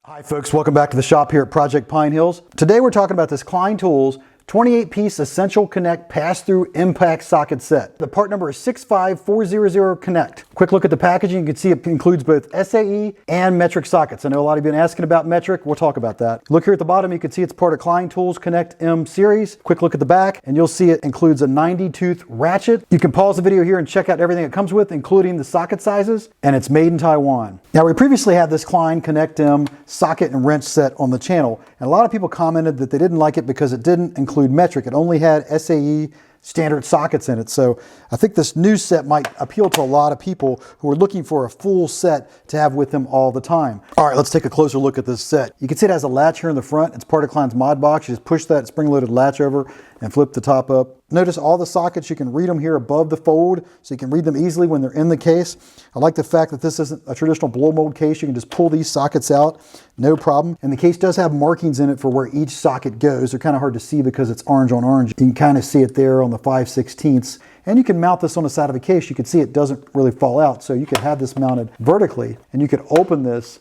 Hi folks, welcome back to the shop here at Project Pine Hills. Today we're talking about this Klein Tools 28-piece Essential Connect pass-through impact socket set. The part number is 65400KNECT. Quick look at the packaging. You can see it includes both SAE and metric sockets. I know a lot of you have been asking about metric. We'll talk about that. Look here at the bottom. You can see it's part of Klein Tools KNECT M series. Quick look at the back and you'll see it includes a 90-tooth ratchet. You can pause the video here and check out everything it comes with, including the socket sizes, and it's made in Taiwan. Now we previously had this Klein KNECT M socket and wrench set on the channel, and a lot of people commented that they didn't like it because it didn't include metric. It only had SAE standard sockets in it. So I think this new set might appeal to a lot of people who are looking for a full set to have with them all the time. All right, let's take a closer look at this set. You can see it has a latch here in the front. It's part of Klein's mod box. You just push that spring-loaded latch over and flip the top up. Notice all the sockets, you can read them here above the fold, so you can read them easily when they're in the case. I like the fact that this isn't a traditional blow mold case. You can just pull these sockets out, no problem. And the case does have markings in it for where each socket goes. They're kind of hard to see because it's orange on orange. You can kind of see it there on the 5/16. And you can mount this on the side of a case. You can see it doesn't really fall out. So you could have this mounted vertically and you could open this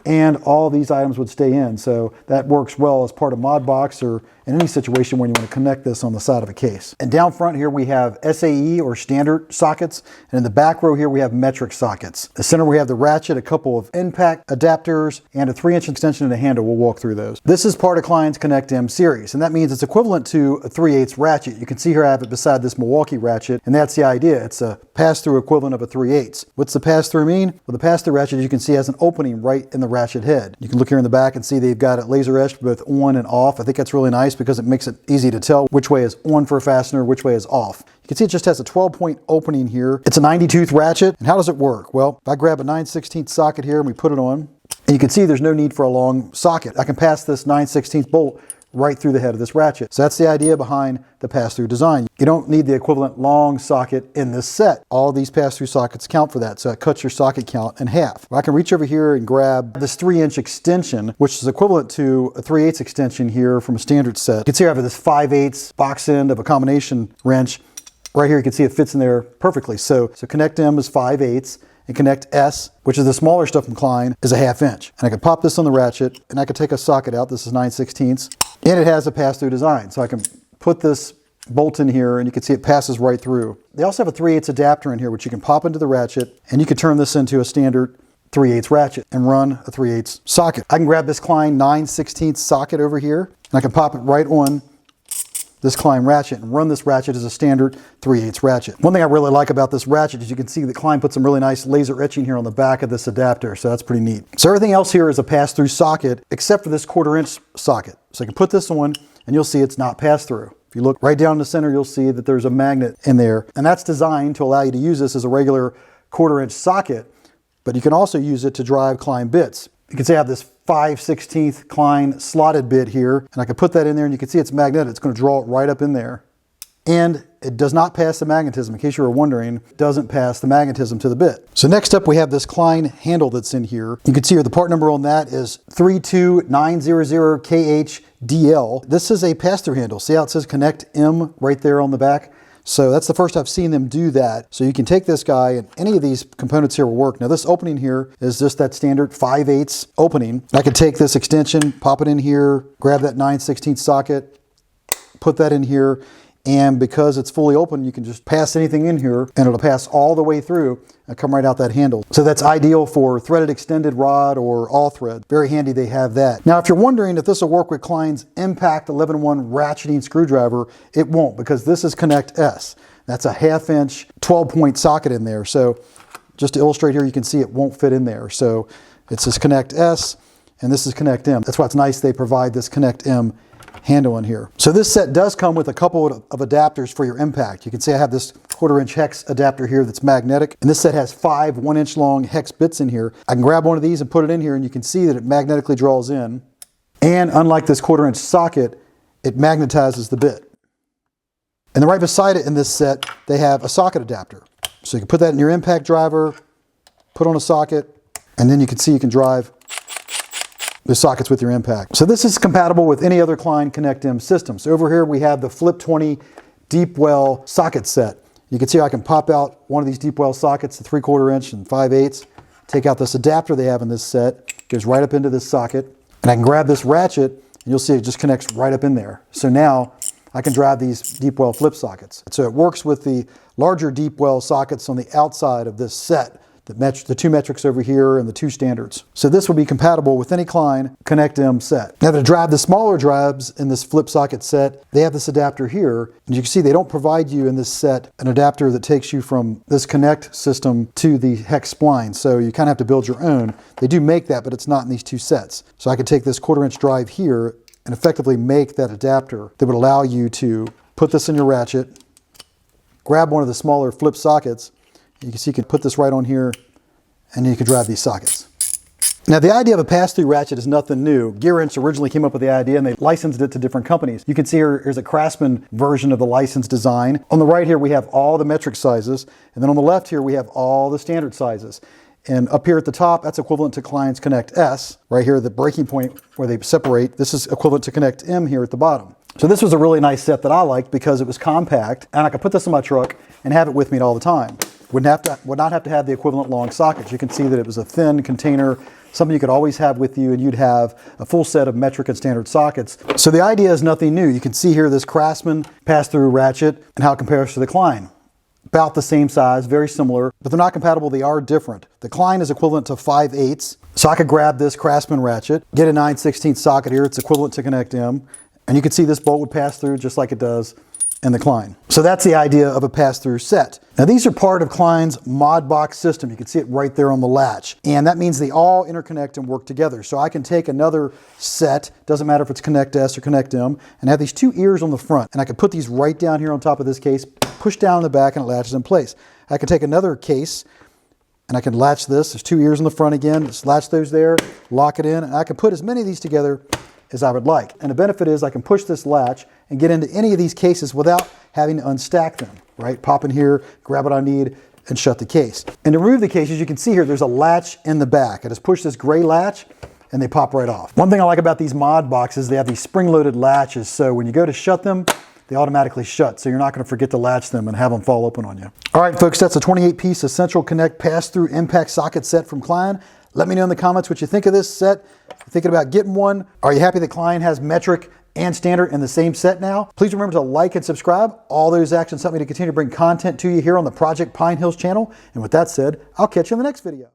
and all these items would stay in. So that works well as part of mod box or in any situation when you want to connect this on the side of a case. And down front here we have SAE or standard sockets, and in the back row here we have metric sockets. The center we have the ratchet, a couple of impact adapters, and a 3-inch extension and a handle. We'll walk through those. This is part of Klein's KNECT M series, and that means it's equivalent to a 3/8 ratchet. You can see here I have it beside this Milwaukee ratchet, and that's the idea. It's a pass-through equivalent of a 3/8. What's the pass-through mean? Well, the pass-through ratchet, as you can see, has an opening right in the ratchet head. You can look here in the back and see they've got it laser etched both on and off. I think that's really nice because it makes it easy to tell which way is on for a fastener, which way is off. You can see it just has a 12-point opening here. It's a 90-tooth ratchet. And how does it work? Well, if I grab a 9/16 socket here and we put it on, and you can see there's no need for a long socket. I can pass this 9/16 bolt right through the head of this ratchet. So that's the idea behind the pass-through design. You don't need the equivalent long socket in this set. All these pass-through sockets count for that, so it cuts your socket count in half. Well, I can reach over here and grab this 3-inch extension, which is equivalent to a 3/8 extension here from a standard set. You can see I have this 5/8 box end of a combination wrench. Right here you can see it fits in there perfectly. So KNECT M is 5/8. And KNECT S, which is the smaller stuff from Klein, is a 1/2 inch. And I can pop this on the ratchet and I can take a socket out. This is 9/16. And it has a pass-through design. So I can put this bolt in here and you can see it passes right through. They also have a 3/8 adapter in here, which you can pop into the ratchet and you can turn this into a standard 3/8 ratchet and run a 3/8 socket. I can grab this Klein 9/16 socket over here and I can pop it right on this Klein ratchet and run this ratchet as a standard 3/8 ratchet. One thing I really like about this ratchet is you can see that Klein put some really nice laser etching here on the back of this adapter, so that's pretty neat. So everything else here is a pass-through socket except for this 1/4-inch socket. So I can put this on and you'll see it's not pass-through. If you look right down in the center, you'll see that there's a magnet in there, and that's designed to allow you to use this as a regular 1/4-inch socket, but you can also use it to drive Klein bits. You can see I have this 5/16 Klein slotted bit here, and I can put that in there and you can see it's magnetic. It's going to draw it right up in there. And it does not pass the magnetism. In case you were wondering, it doesn't pass the magnetism to the bit. So next up we have this Klein handle that's in here. You can see here the part number on that is 32900KHDL. This is a pass-through handle. See how it says KNECT M right there on the back? So that's the first I've seen them do that. So you can take this guy and any of these components here will work. Now this opening here is just that standard 5/8 opening. I can take this extension, pop it in here, grab that 9/16 socket, put that in here, and because it's fully open, you can just pass anything in here and it'll pass all the way through and come right out that handle. So that's ideal for threaded extended rod or all thread. Very handy they have that. Now if you're wondering if this will work with Klein's Impact 11-1 ratcheting screwdriver, it won't, because this is KNECT S. That's a 1/2 inch 12-point socket in there. So just to illustrate here, you can see it won't fit in there. So it's this KNECT S and this is KNECT M. That's why it's nice they provide this KNECT M handle in here. So this set does come with a couple of adapters for your impact. You can see I have this 1/4-inch hex adapter here that's magnetic, and this set has 5 1-inch long hex bits in here. I can grab one of these and put it in here and you can see that it magnetically draws in, and unlike this 1/4-inch socket, it magnetizes the bit. And then right beside it in this set they have a socket adapter. So you can put that in your impact driver, put on a socket, and then you can see you can drive the sockets with your impact. So this is compatible with any other Klein KNECT M system. So over here we have the Flip 20 deep well socket set. You can see I can pop out one of these deep well sockets, the 3/4 inch and 5/8, take out this adapter they have in this set, goes right up into this socket, and I can grab this ratchet, and you'll see it just connects right up in there. So now I can drive these deep well flip sockets. So it works with the larger deep well sockets on the outside of this set, the two metrics over here and the two standards. So this will be compatible with any Klein KNECT set. Now to drive the smaller drives in this flip socket set, they have this adapter here. And you can see they don't provide you in this set an adapter that takes you from this KNECT system to the hex spline. So you kind of have to build your own. They do make that, but it's not in these two sets. So I could take this 1/4 inch drive here and effectively make that adapter that would allow you to put this in your ratchet, grab one of the smaller flip sockets. You can see you can put this right on here, and then you can drive these sockets. Now the idea of a pass-through ratchet is nothing new. Gear-Inch originally came up with the idea and they licensed it to different companies. You can see here's a Craftsman version of the licensed design. On the right here we have all the metric sizes, and then on the left here we have all the standard sizes. And up here at the top, that's equivalent to Klein's KNECT S. Right here, the breaking point where they separate, this is equivalent to KNECT M here at the bottom. So this was a really nice set that I liked because it was compact, and I could put this in my truck and have it with me all the time. Would not have to have the equivalent long sockets. You can see that it was a thin container, something you could always have with you, and you'd have a full set of metric and standard sockets. So the idea is nothing new. You can see here this Craftsman pass-through ratchet and how it compares to the Klein. About the same size, very similar, but they're not compatible, they are different. The Klein is equivalent to 5/8, so I could grab this Craftsman ratchet, get a 9/16 socket here, it's equivalent to KNECT M, and you can see this bolt would pass through just like it does in the Klein. So that's the idea of a pass-through set. Now these are part of Klein's mod box system. You can see it right there on the latch. And that means they all interconnect and work together. So I can take another set, doesn't matter if it's KNECT S or KNECT M, and have these two ears on the front. And I can put these right down here on top of this case, push down in the back, and it latches in place. I can take another case and I can latch this. There's two ears on the front again. Just latch those there, lock it in, and I can put as many of these together as I would like. And the benefit is I can push this latch and get into any of these cases without having to unstack them, right? Pop in here, grab what I need, and shut the case. And to remove the cases, you can see here, there's a latch in the back. I just push this gray latch and they pop right off. One thing I like about these mod boxes, they have these spring-loaded latches, so when you go to shut them, they automatically shut, so you're not going to forget to latch them and have them fall open on you. All right, folks, that's a 28-piece Essential KNECT pass-through impact socket set from Klein. Let me know in the comments what you think of this set. You're thinking about getting one? Are you happy that Klein has metric and standard in the same set now? Please remember to like and subscribe. All those actions help me to continue to bring content to you here on the Project Pine Hills channel. And with that said, I'll catch you in the next video.